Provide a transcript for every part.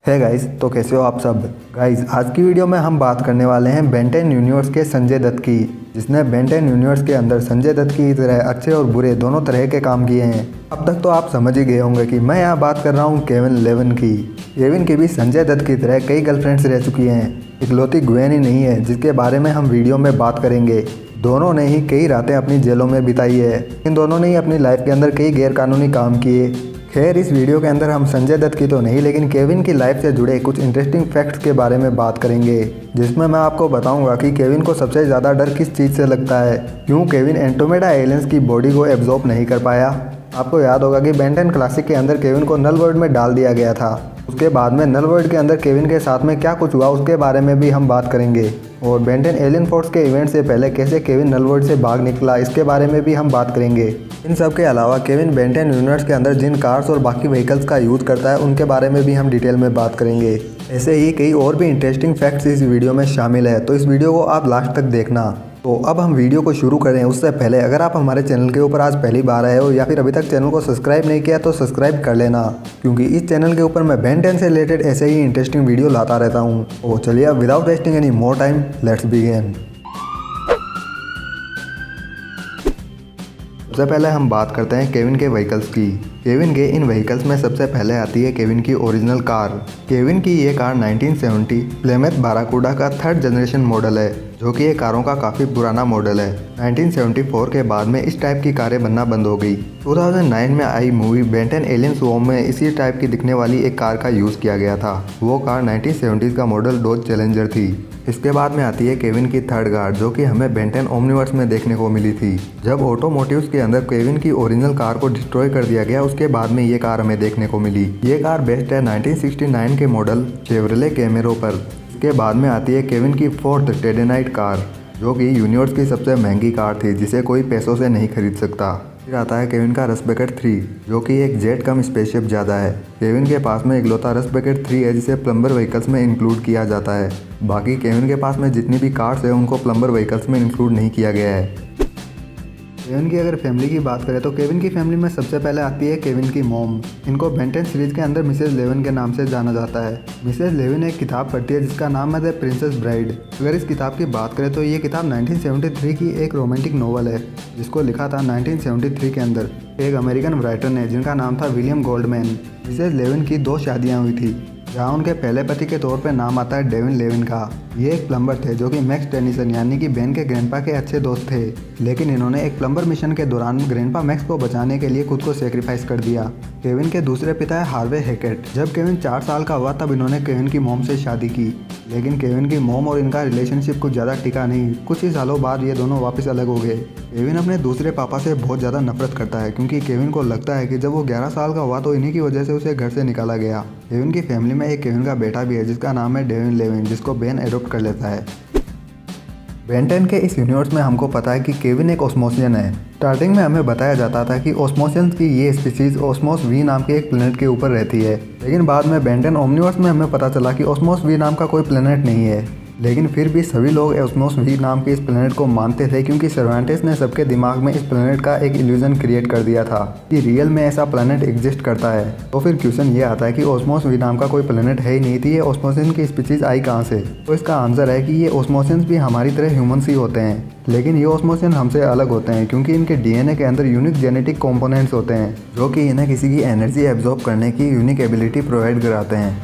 है गाइस, तो कैसे हो आप सब। गाइस, आज की वीडियो में हम बात करने वाले हैं बेन 10 यूनिवर्स के संजय दत्त की, जिसने बेन 10 यूनिवर्स के अंदर संजय दत्त की तरह अच्छे और बुरे दोनों तरह के काम किए हैं। अब तक तो आप समझ ही गए होंगे कि मैं यहाँ बात कर रहा हूँ केविन लेवन की। केविन की भी संजय दत्त की तरह कई गर्लफ्रेंड्स रह चुकी हैं, इकलौती ग्वेन ही नहीं है, जिसके बारे में हम वीडियो में बात करेंगे। दोनों ने ही कई रातें अपनी जेलों में बिताई है। इन दोनों ने ही अपनी लाइफ के अंदर कई गैरकानूनी काम किए। खैर, इस वीडियो के अंदर हम संजय दत्त की तो नहीं, लेकिन केविन की लाइफ से जुड़े कुछ इंटरेस्टिंग फैक्ट्स के बारे में बात करेंगे, जिसमें मैं आपको बताऊंगा कि केविन को सबसे ज़्यादा डर किस चीज़ से लगता है, क्यों केविन एंड्रोमेडा एलियंस की बॉडी को एब्जॉर्ब नहीं कर पाया। आपको याद होगा कि बेन 10 क्लासिक के अंदर केविन को नल वर्ल्ड में डाल दिया गया था। उसके बाद में नल वर्ल्ड के अंदर केविन के साथ में क्या कुछ हुआ उसके बारे में भी हम बात करेंगे, और बेन 10 एलियन फोर्स के इवेंट से पहले कैसे केविन नल वर्ल्ड से भाग निकला इसके बारे में भी हम बात करेंगे। इन सब के अलावा केविन बेन 10 यूनिवर्स के अंदर जिन कार्स और बाकी व्हीकल्स का यूज़ करता है उनके बारे में भी हम डिटेल में बात करेंगे। ऐसे ही कई और भी इंटरेस्टिंग फैक्ट्स इस वीडियो में शामिल है, तो इस वीडियो को आप लास्ट तक देखना। तो अब हम वीडियो को शुरू करें उससे पहले अगर आप हमारे चैनल के ऊपर आज पहली बार आए हो या फिर अभी तक चैनल को सब्सक्राइब नहीं किया तो सब्सक्राइब कर लेना, क्योंकि इस चैनल के ऊपर मैं बेन 10 से रिलेटेड ऐसे ही इंटरेस्टिंग वीडियो लाता रहता हूँ। तो चलिए अब without wasting any more time let's begin. सबसे पहले हम बात करते हैं केविन के व्हीकल्स की। केविन के इन व्हीकल्स में सबसे पहले आती है केविन की ओरिजिनल कार। केविन की ये कार 1970 प्लेमेथ बाराकूडा का 3rd जनरेशन मॉडल है, जो कि ये कारों का काफ़ी पुराना मॉडल है। 1974 के बाद में इस टाइप की कारें बनना बंद हो गई। 2009 में आई मूवी बेन 10 एलियन स्वॉर्म में इसी टाइप की दिखने वाली एक कार का यूज़ किया गया था। वो कार 1970s का मॉडल डॉज चैलेंजर थी। इसके बाद में आती है केविन की 3rd कार, जो कि हमें बेन 10 ओमनिवर्स में देखने को मिली थी। जब ऑटोमोटिव्स के अंदर केविन की ओरिजिनल कार को डिस्ट्रॉय कर दिया गया, उसके बाद में ये कार हमें देखने को मिली। ये कार बेस्ड है 1969 के मॉडल शेवरले कैमेरो पर। इसके बाद में आती है केविन की 4th टेडेनाइट कार, जो कि यूनिवर्स की सबसे महंगी कार थी, जिसे कोई पैसों से नहीं खरीद सकता। फिर आता है केविन का रस्ट बकेट 3, जो कि एक जेट कम स्पेसशिप ज़्यादा है। केविन के पास में इकलौता रस्ट बकेट 3 है, जिसे प्लम्बर व्हीकल्स में इंक्लूड किया जाता है। बाकी केविन के पास में जितनी भी कार्स है उनको प्लम्बर व्हीकल्स में इंक्लूड नहीं किया गया है। केविन की अगर फैमिली की बात करें तो केविन की फैमिली में सबसे पहले आती है केविन की मॉम। इनको बेन 10 सीरीज के अंदर मिसेस लेवन के नाम से जाना जाता है। मिसेस लेवन एक किताब पढ़ती है जिसका नाम है द प्रिंसेस ब्राइड। अगर इस किताब की बात करें तो ये किताब 1973 की एक रोमांटिक नोवेल है, जिसको लिखा था 1973 के अंदर एक अमेरिकन राइटर ने, जिनका नाम था विलियम गोल्डमैन। मिसेस लेवन की 2 शादियाँ हुई थी, जहाँ उनके पहले पति के तौर पर नाम आता है डेविन लेविन का। ये एक प्लम्बर थे जो कि मैक्स टेनिसन यानी कि बेन के ग्रैंडपा के अच्छे दोस्त थे, लेकिन इन्होंने एक प्लम्बर मिशन के दौरान ग्रैंडपा मैक्स को बचाने के लिए खुद को सेक्रीफाइस कर दिया। केविन के दूसरे पिता है हार्वे हैकेट। जब केविन 4 साल का हुआ तब इन्होंने केविन की मॉम से शादी की, लेकिन केविन की मॉम और इनका रिलेशनशिप कुछ ज़्यादा टिका नहीं। कुछ ही सालों बाद ये दोनों वापस अलग हो गए। केविन अपने दूसरे पापा से बहुत ज़्यादा नफरत करता है, क्योंकि केविन को लगता है कि जब वो 11 साल का हुआ तो इन्हीं की वजह से उसे घर से निकाला गया। केविन की फैमिली में एक केविन का बेटा भी है जिसका नाम है डेविन लेविन, जिसको बेन एडॉप्ट कर लेता है। बेन 10 के इस यूनिवर्स में हमको पता है कि केविन एक ऑस्मोसियन है। स्टार्टिंग में हमें बताया जाता था कि ऑस्मोसियंस की ये स्पीसीज ऑस्मोस वी नाम के एक प्लेनेट के ऊपर रहती है, लेकिन बाद में बेन 10 ओमनिवर्स में हमें पता चला कि ऑस्मोस वी नाम का कोई प्लेनेट नहीं है। लेकिन फिर भी सभी लोग ऑस्मोस वी नाम के इस प्लेनेट को मानते थे, क्योंकि सर्वांटिस ने सबके दिमाग में इस प्लेनेट का एक इल्यूजन क्रिएट कर दिया था कि रियल में ऐसा प्लेनेट एग्जिस्ट करता है। तो फिर क्वेश्चन ये आता है कि ऑस्मोस वी नाम का कोई प्लेनेट है ही नहीं थी, ये ऑस्मोसियन की स्पीसीज आई कहाँ से। तो इसका आंसर है कि ये ऑस्मोसियंस भी हमारी तरह ह्यूमन्स ही होते हैं, लेकिन ये ऑस्मोसियन हमसे अलग होते हैं, क्योंकि इनके डीएनए के अंदर यूनिक जेनेटिक कंपोनेंट्स होते हैं, जो कि इन्हें किसी की एनर्जी एब्जॉर्ब करने की यूनिक एबिलिटी प्रोवाइड कराते हैं।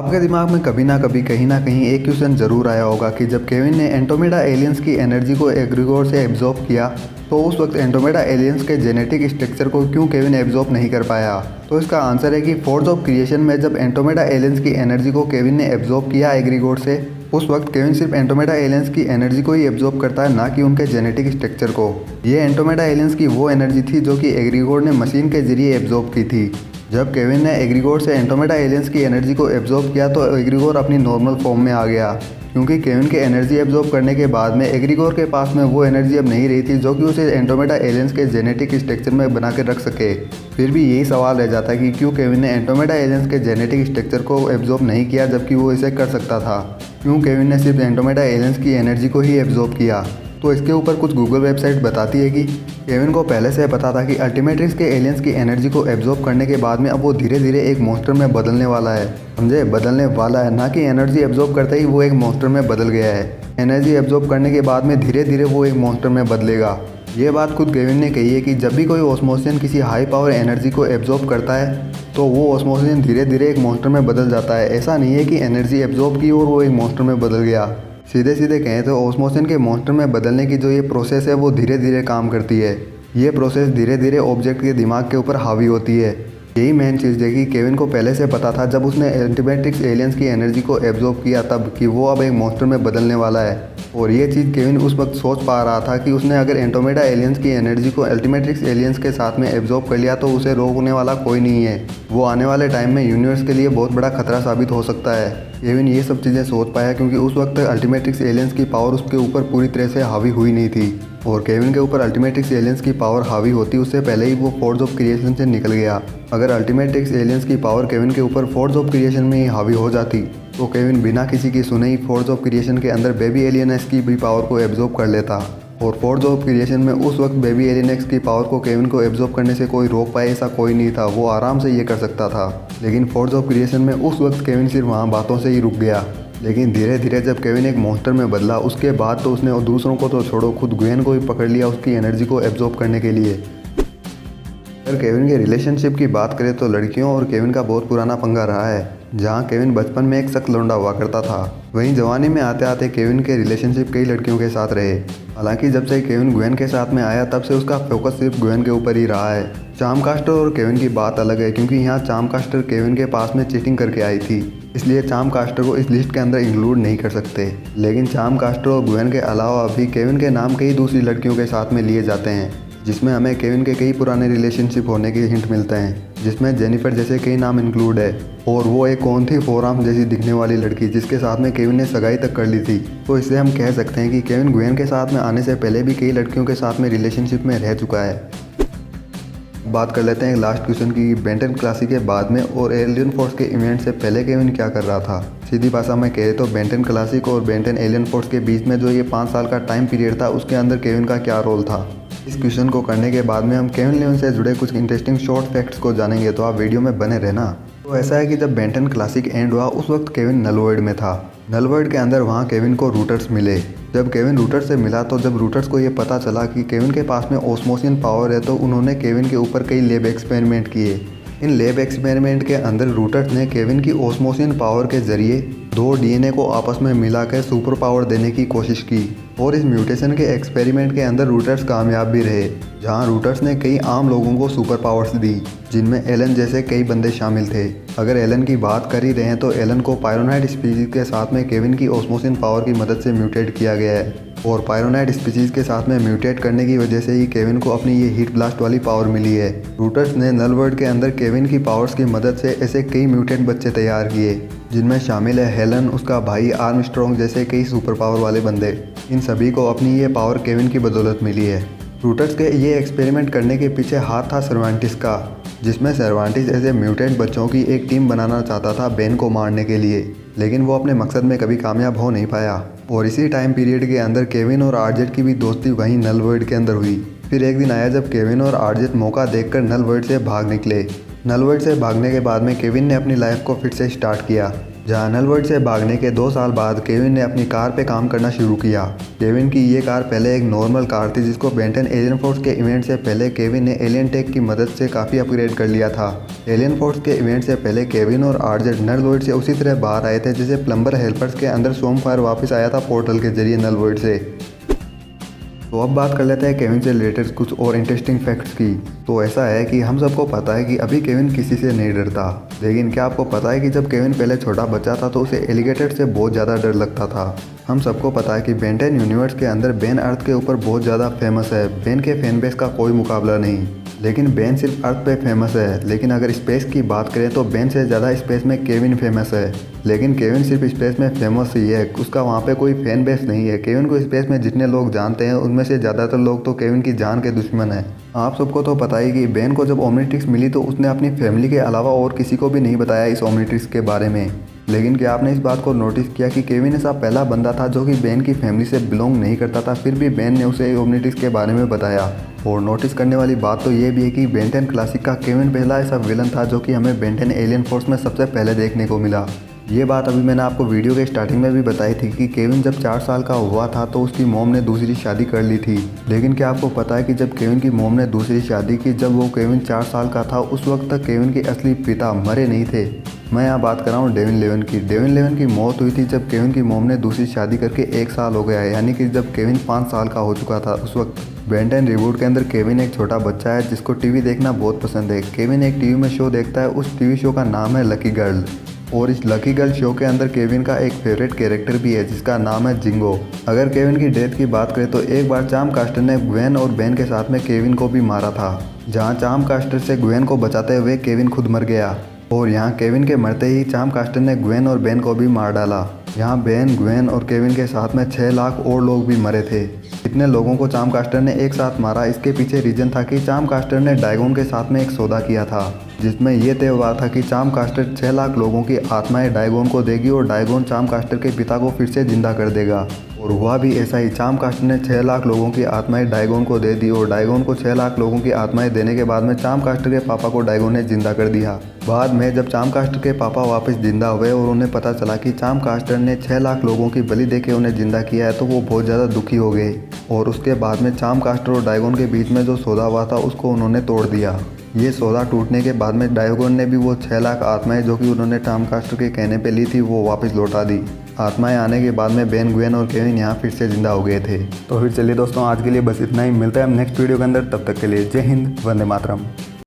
आपके दिमाग में कभी ना कभी कहीं ना कहीं एक क्वेश्चन जरूर आया होगा कि जब केविन ने एंड्रोमेडा एलियंस की एनर्जी को एग्रीगोर से एब्जॉर्ब किया, तो उस वक्त एंड्रोमेडा एलियंस के जेनेटिक स्ट्रक्चर को क्यों केविन एब्जॉर्ब नहीं कर पाया। तो इसका आंसर है कि फोर्स ऑफ क्रिएशन में जब एंड्रोमेडा एलियंस की एनर्जी को केविन ने एब्जॉर्ब किया एग्रीगोर से, उस वक्त केविन सिर्फ एंड्रोमेडा एलियंस की एनर्जी को ही एब्जॉर्ब करता है, ना कि उनके जेनेटिक स्ट्रक्चर को। ये एंड्रोमेडा एलियंस की वो एनर्जी थी जो कि एग्रीगोर ने मशीन के जरिए एब्जॉर्ब की थी। जब केविन ने एग्रीगोर से एंड्रोमेडा एलियंस की एनर्जी को एब्जॉर्ब किया तो एग्रीगोर अपनी नॉर्मल फॉर्म में आ गया, क्योंकि केविन के एनर्जी एब्जॉर्ब करने के बाद में एग्रीगोर के पास में वो एनर्जी अब नहीं रही थी जो कि उसे एंड्रोमेडा एलियंस के जेनेटिक स्ट्रक्चर में बना के रख सके। फिर भी यही सवाल रह जाता है कि क्यों केविन ने एंड्रोमेडा एलियंस के जेनेटिक स्ट्रक्चर को एब्जॉर्ब नहीं किया, जबकि वो इसे कर सकता था। क्यों केविन ने सिर्फ एंड्रोमेडा एलियंस की एनर्जी को ही एब्जॉर्ब किया। तो इसके ऊपर कुछ गूगल वेबसाइट बताती है कि केविन को पहले से पता था कि अल्टीमेट्रिक्स के एलियंस की एनर्जी को एब्जॉर्ब करने के बाद में अब वो धीरे धीरे एक मॉन्स्टर में बदलने वाला है। समझे, बदलने वाला है, ना कि एनर्जी एब्जॉर्ब करते ही वो एक मॉन्स्टर में बदल गया है। एनर्जी एब्जॉर्ब करने के बाद में धीरे धीरे वो एक मॉन्स्टर में बदलेगा। ये बात खुद केविन ने कही है कि जब भी कोई ऑस्मोसियन किसी हाई पावर एनर्जी को एब्जॉर्ब करता है तो वो ऑस्मोसियन धीरे धीरे एक मॉन्स्टर में बदल जाता है। ऐसा नहीं है कि एनर्जी एब्जॉर्ब की और वो एक मॉन्स्टर में बदल गया। सीधे सीधे कहें तो ऑस्मोसियन के मॉन्स्टर में बदलने की जो ये प्रोसेस है वो धीरे धीरे काम करती है। ये प्रोसेस धीरे धीरे ऑब्जेक्ट के दिमाग के ऊपर हावी होती है। यही मेन चीज़ है कि केविन को पहले से पता था जब उसने अल्टीमेट्रिक्स एलियंस की एनर्जी को एब्जॉर्ब किया तब कि वो अब एक मॉन्स्टर में बदलने वाला है। और ये चीज़ केविन उस वक्त सोच पा रहा था कि उसने अगर एंड्रोमेडा एलियंस की एनर्जी को अल्टीमेट्रिक्स एलियंस के साथ में एब्जॉर्ब कर लिया तो उसे रोकने वाला कोई नहीं है। वो आने वाले टाइम में यूनिवर्स के लिए बहुत बड़ा खतरा साबित हो सकता है। केविन ये सब चीज़ें सोच पाया क्योंकि उस वक्त तक अल्टीमेट्रिक्स एलियंस की पावर उसके ऊपर पूरी तरह से हावी हुई नहीं थी। और केविन के ऊपर अल्टीमेट्रिक्स एलियंस की पावर हावी होती उससे पहले ही वो फोर्स ऑफ क्रिएशन से निकल गया। अगर अल्टीमेट्रिक्स एलियंस की पावर केविन के ऊपर फोर्स ऑफ क्रिएशन में ही हावी हो जाती तो केविन बिना किसी की सुने ही फोर्स ऑफ क्रिएशन के अंदर बेबी एलियन एक्स की भी पावर को एब्जॉर्ब कर लेता। और फोर्स ऑफ क्रिएशन में उस वक्त बेबी एलियन एक्स की पावर को केविन को एब्जॉर्ब करने से कोई रोक पाए ऐसा कोई नहीं था। वो आराम से ये कर सकता था। लेकिन फोर्स ऑफ क्रिएशन में उस वक्त केविन सिर्फ वहाँ बातों से ही रुक गया। लेकिन धीरे धीरे जब केविन एक मॉन्स्टर में बदला उसके बाद तो उसने दूसरों को तो छोड़ो, खुद ग्वेन को भी पकड़ लिया उसकी एनर्जी को एब्जॉर्ब करने के लिए। अगर केविन के रिलेशनशिप की बात करें तो लड़कियों और केविन का बहुत पुराना पंगा रहा है। जहाँ केविन बचपन में एक सख्त लौंडा हुआ करता था, वहीं जवानी में आते आते केविन के रिलेशनशिप कई लड़कियों के साथ रहे। हालांकि जब से केविन ग्वेन के साथ में आया तब से उसका फोकस सिर्फ ग्वेन के ऊपर ही रहा है। चार्मकास्टर और केविन की बात अलग है क्योंकि यहाँ चार्मकास्टर केविन के पास में चीटिंग करके आई थी, इसलिए चार्मकास्टर को इस लिस्ट के अंदर इंक्लूड नहीं कर सकते। लेकिन चार्मकास्टर और ग्वेन के अलावा भी केविन के नाम कई दूसरी लड़कियों के साथ में लिए जाते हैं, जिसमें हमें केविन के कई पुराने रिलेशनशिप होने के हिंट मिलते हैं, जिसमें जेनिफर जैसे कई नाम इंक्लूड है। और वो एक कौन थी फोरआर्म जैसी दिखने वाली लड़की जिसके साथ में केविन ने सगाई तक कर ली थी। तो इससे हम कह सकते हैं कि केविन ग्वेन के साथ में आने से पहले भी कई लड़कियों के साथ में रिलेशनशिप में रह चुका है। बात कर लेते हैं लास्ट क्वेश्चन की, बेंटन क्लासिक के बाद में और एलियन फोर्स के इवेंट से पहले केविन क्या कर रहा था। सीधी भाषा में कहे तो बेंटन क्लासिक और बेंटन एलियन फोर्स के बीच में जो ये 5 साल का टाइम पीरियड था उसके अंदर केविन का क्या रोल था। इस क्वेश्चन को करने के बाद में हम केविन लियोन से जुड़े कुछ इंटरेस्टिंग शॉर्ट फैक्ट्स को जानेंगे, तो आप वीडियो में बने रहना। तो ऐसा है कि जब बेंटन क्लासिक एंड हुआ उस वक्त केविन नलवर्ल्ड में था। नलवर्ल्ड के अंदर वहाँ केविन को रूटर्स मिले। जब केविन रूटर्स से मिला तो जब रूटर्स को ये पता चला कि केविन के पास में ऑस्मोसियन पावर है तो उन्होंने केविन के ऊपर कई लैब एक्सपेरिमेंट किए। इन लैब एक्सपेरिमेंट के अंदर रूटर्स ने केविन की ऑस्मोसियन पावर के जरिए 2 डीएनए को आपस में मिलाकर सुपर पावर देने की कोशिश की। और इस म्यूटेशन के एक्सपेरिमेंट के अंदर रूटर्स कामयाब भी रहे, जहां रूटर्स ने कई आम लोगों को सुपर पावर्स दी, जिनमें एलन जैसे कई बंदे शामिल थे। अगर एलन की बात कर ही रहे हैं तो एलन को पायरोनाइट स्पीसीज के साथ में केविन की ऑस्मोसियन पावर की मदद से म्यूटेट किया गया है। और पायरोनाइट स्पीसीज के साथ में म्यूटेट करने की वजह से ही केविन को अपनी ये हीट ब्लास्ट वाली पावर मिली है। रूटर्स ने नलवर्ल्ड के अंदर केविन की पावर्स की मदद से ऐसे कई म्यूटेंट बच्चे तैयार किए, जिनमें शामिल है हेलन, उसका भाई आर्मस्ट्रॉन्ग जैसे कई सुपर पावर वाले बंदे। इन सभी को अपनी ये पावर केविन की बदौलत मिली है। रूटर्स के ये एक्सपेरिमेंट करने के पीछे हाथ था सर्वांटिस का, जिसमें सर्वांटिस ऐसे म्यूटेंट बच्चों की एक टीम बनाना चाहता था बेन को मारने के लिए, लेकिन वो अपने मकसद में कभी कामयाब हो नहीं पाया। और इसी टाइम पीरियड के अंदर केविन और आरजेट की भी दोस्ती वहीं नलवर्ल्ड के अंदर हुई। फिर एक दिन आया जब केविन और आरजेट मौका देखकर नलवर्ल्ड से भाग निकले। नलवर्ल्ड से भागने के बाद में केविन ने अपनी लाइफ को फिर से स्टार्ट किया। जहां नलवर्ल्ड से भागने के 2 साल बाद केविन ने अपनी कार पे काम करना शुरू किया। केविन की ये कार पहले एक नॉर्मल कार थी जिसको बेंटन एलियन फोर्स के इवेंट से पहले केविन ने एलियन टेक की मदद से काफ़ी अपग्रेड कर लिया था। एलियन फोर्स के इवेंट से पहले केविन और आरजेट नलवर्ल्ड से उसी तरह बाहर आए थे जैसे प्लम्बर हेल्पर्स के अंदर सोमफायर वापस आया था पोर्टल के जरिए नलवर्ल्ड से। तो अब बात कर लेते हैं केविन से रिलेटेड कुछ और इंटरेस्टिंग फैक्ट्स की। तो ऐसा है कि हम सबको पता है कि अभी केविन किसी से नहीं डरता, लेकिन क्या आपको पता है कि जब केविन पहले छोटा बच्चा था तो उसे एलिगेटर से बहुत ज़्यादा डर लगता था। हम सबको पता है कि बेंटन यूनिवर्स के अंदर बेन अर्थ के ऊपर बहुत ज़्यादा फेमस है। बेन के फैन बेस का कोई मुकाबला नहीं, लेकिन बेन सिर्फ अर्थ पे फेमस है। लेकिन अगर स्पेस की बात करें तो बेन से ज़्यादा स्पेस में केविन फेमस है। लेकिन केविन सिर्फ स्पेस में फेमस ही है, उसका वहाँ पे कोई फैन बेस नहीं है। केविन को स्पेस में जितने लोग जानते हैं उनमें से ज़्यादातर लोग तो केविन की जान के दुश्मन है। आप सबको तो पता ही कि बेन को जब ओमनिट्रिक्स मिली तो उसने अपनी फैमिली के अलावा और किसी को भी नहीं बताया इस ओमनिट्रिक्स के बारे में। लेकिन क्या आपने इस बात को नोटिस किया कि केविन ऐसा पहला बंदा था जो कि बेन की फैमिली से बिलोंग नहीं करता था, फिर भी बेन ने उसे ओमनिट्रिक्स के बारे में बताया। और नोटिस करने वाली बात तो ये भी है कि बेन 10 क्लासिक का केविन पहला ऐसा विलन था जो कि हमें बेन 10 एलियन फोर्स में सबसे पहले देखने को मिला। ये बात अभी मैंने आपको वीडियो के स्टार्टिंग में भी बताई थी कि केविन जब 4 साल का हुआ था तो उसकी मॉम ने दूसरी शादी कर ली थी। लेकिन क्या आपको पता है कि जब केविन की मॉम ने दूसरी शादी की, जब वो केविन 4 साल का था, उस वक्त तक केविन के असली पिता मरे नहीं थे। मैं यहाँ बात कर रहा हूँ डेविन लेवन की। डेविन लेवन की मौत हुई थी जब केविन की मॉम ने दूसरी शादी करके 1 साल हो गया है, यानी कि जब केविन 5 साल का हो चुका था उस वक्त। बेन 10 रिबूट के अंदर केविन एक छोटा बच्चा है जिसको टीवी देखना बहुत पसंद है। केविन एक टीवी में शो देखता है, उस टीवी शो का नाम है लकी गर्ल। और इस लकी गर्ल शो के अंदर केविन का एक फेवरेट कैरेक्टर भी है जिसका नाम है जिंगो। अगर केविन की डेथ की बात करें तो एक बार चार्म कास्टर ने ग्वेन और बेन के साथ में केविन को भी मारा था, जहां चार्म कास्टर से ग्वेन को बचाते हुए केविन खुद मर गया। और यहाँ केविन के मरते ही चार्म कास्टर ने ग्वेन और बेन को भी मार डाला। यहाँ बेन, ग्वेन और केविन के साथ में 6 लाख और लोग भी मरे थे। इतने लोगों को चार्म कास्टर ने एक साथ मारा, इसके पीछे रीजन था कि चार्म कास्टर ने डायगोन के साथ में एक सौदा किया था जिसमें यह तय हुआ था कि चार्म कास्टर 6 लाख लोगों की आत्माएं डायगोन को देगी और डायगोन चार्म कास्टर के पिता को फिर से जिंदा कर देगा। और हुआ भी ऐसा ही। चार्म कास्टर ने 6 लाख लोगों की आत्माएं डायगोन को दे दी और डायगोन को 6 लाख लोगों की आत्माएं देने के बाद में चार्म कास्टर के पापा को डायगोन ने जिंदा कर दिया। बाद में जब चार्म कास्टर के पापा वापस जिंदा हुए और उन्हें पता चला कि चार्म कास्टर ने 6 लाख लोगों की बलि देके उन्हें जिंदा किया है, तो वो बहुत ज़्यादा दुखी हो गए। और उसके बाद में चार्म कास्टर और डायगोन के बीच में जो सौदा हुआ था उसको उन्होंने तोड़ दिया। ये सौदा टूटने के बाद में डायगोन ने भी वो 6 लाख आत्माएं जो कि उन्होंने चार्म कास्टर के कहने पे ली थी वो वापस लौटा दी। आत्माएं आने के बाद में बेन, ग्वेन और केविन यहाँ फिर से जिंदा हो गए थे। तो फिर चलिए दोस्तों, आज के लिए बस इतना ही। मिलता है हम नेक्स्ट वीडियो के अंदर। तब तक के लिए जय हिंद, वंदे मातरम।